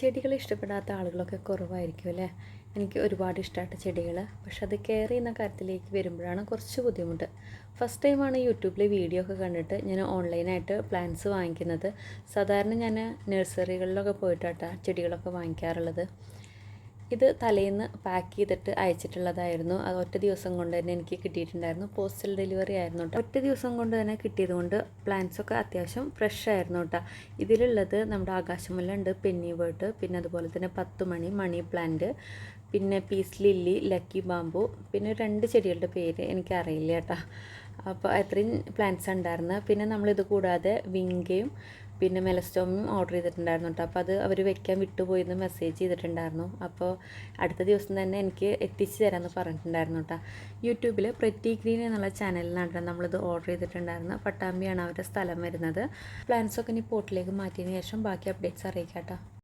ചെടികൾ ഇഷ്ടപ്പെടാത്ത ആളുകളൊക്കെ കുറവായിരിക്കും അല്ലേ. എനിക്ക് ഒരുപാട് ഇഷ്ടമായിട്ട് ചെടികൾ. പക്ഷെ അത് കെയർ ചെയ്യുന്ന കാര്യത്തിലേക്ക് വരുമ്പോഴാണ് കുറച്ച് ബുദ്ധിമുട്ട്. ഫസ്റ്റ് ടൈമാണ് യൂട്യൂബിൽ വീഡിയോ ഒക്കെ കണ്ടിട്ട് ഞാൻ ഓൺലൈനായിട്ട് പ്ലാന്റ്സ് വാങ്ങിക്കുന്നത്. സാധാരണ ഞാൻ നഴ്സറികളിലൊക്കെ പോയിട്ടാണ് ചെടികളൊക്കെ വാങ്ങിക്കാറുള്ളത്. ഇത് തലേന്ന് പാക്ക് ചെയ്തിട്ട് അയച്ചിട്ടുള്ളതായിരുന്നു. അത് ഒറ്റ ദിവസം കൊണ്ട് തന്നെ എനിക്ക് കിട്ടിയിട്ടുണ്ടായിരുന്നു. പോസ്റ്റൽ ഡെലിവറി ആയിരുന്നു കേട്ടോ. ഒറ്റ ദിവസം കൊണ്ട് തന്നെ കിട്ടിയത് കൊണ്ട് പ്ലാന്റ്സൊക്കെ അത്യാവശ്യം ഫ്രഷ് ആയിരുന്നു കേട്ടോ. ഇതിലുള്ളത് നമ്മുടെ ആകാശമുല്ല ഉണ്ട്, പെന്നി ബേർഡ്, പിന്നെ അതുപോലെ തന്നെ 10 മണി, മണി പ്ലാന്റ്, പിന്നെ പീസ് ലില്ലി, ലക്കി ബാമ്പു, പിന്നെ 2 ചെടികളുടെ പേര് എനിക്കറിയില്ല കേട്ടോ. അപ്പോൾ അത്രയും പ്ലാന്റ്സ് ഉണ്ടായിരുന്നു. പിന്നെ നമ്മളിത് കൂടാതെ വിങ്കയും പിന്നെ മെലസ്റ്റോമും ഓർഡർ ചെയ്തിട്ടുണ്ടായിരുന്നു കേട്ടോ. അപ്പോൾ അത് അവർ വെക്കാൻ വിട്ടുപോയിന്ന് മെസ്സേജ് ചെയ്തിട്ടുണ്ടായിരുന്നു. അപ്പോൾ അടുത്ത ദിവസം തന്നെ എനിക്ക് എത്തിച്ചു തരാമെന്ന് പറഞ്ഞിട്ടുണ്ടായിരുന്നു കേട്ടോ. യൂട്യൂബിൽ പ്രെറ്റി ഗ്രീൻ എന്നുള്ള ചാനലിനാണ് നമ്മളിത് ഓർഡർ ചെയ്തിട്ടുണ്ടായിരുന്നത്. പട്ടാമ്പിയാണ് അവരുടെ സ്ഥലം വരുന്നത്. പ്ലാന്റ്സൊക്കെ ഇനി പോട്ടിലേക്ക് മാറ്റിയതിന് ശേഷം ബാക്കി അപ്ഡേറ്റ്സ് അറിയിക്കാം കേട്ടോ.